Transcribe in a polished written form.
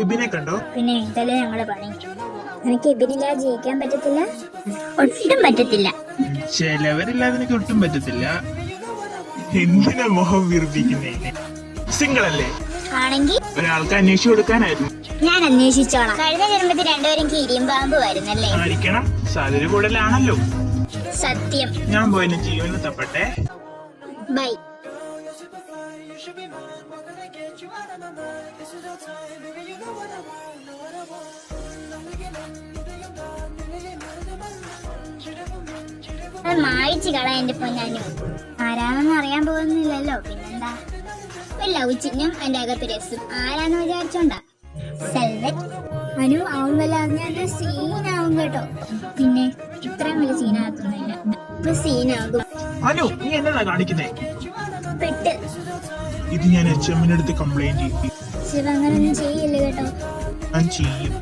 എബിനെ കണ്ടോ? പിന്നെ ഇതല്ലേ ഞങ്ങളെ പണി. എനിക്ക് എബിനില്ലാതെ ജീവിക്കാൻ പറ്റത്തില്ല, ഒട്ടും പറ്റത്തില്ല. ചിലവരില്ലാതെ എനിക്ക് ഒട്ടും പറ്റത്തില്ല. എന്തിനാ മുഖം വീർപ്പിക്കുന്നേ? സിംഗിൾ അല്ലേ? ആണെങ്കിൽ ഒരാൾക്ക് അന്വേഷിച്ചു കൊടുക്കാനായിരുന്നു. ഞാൻ അന്വേഷിച്ചോളാം. കഴിഞ്ഞ ജന്മത്തിൽ രണ്ടുപേരും കീരിയും പാമ്പ് വരുന്നല്ലേ? ആയിരിക്കണം, സാധ്യത കൂടുതലാണല്ലോ. സത്യം. ഞാൻ പോയിന് ജീവന് തപ്പട്ടെ. ബൈ. മായിച്ചു കള എന്റെ പൊന്നാനു. ആരാണെന്ന് അറിയാൻ പോകുന്നില്ലല്ലോ, പിന്നെന്താ? ഒരു ലവ് ചിഹ്നം എന്റെ അകത്ത് രസം. ആരാന്ന് വിചാരിച്ചോണ്ടാ? സെൽവറ്റ്. അനു ആവുമ്പല്ല അറിഞ്ഞാൽ സീനാവും കേട്ടോ. പിന്നെ ഇത്രയും വലിയ സീനാകത്തൊന്നുമില്ല, ഇപ്പൊ സീനാകും. അനു, നീ എന്നതാ കാണിക്കുന്നേ? പെട്ട്. ഇത് ഞാൻ HM അടുത്ത് കംപ്ലൈന്റ് ചെയ്യും. ശിവ അങ്ങനൊന്നും ചെയ്യില്ല കേട്ടോ. ഞാൻ ചെയ്യും.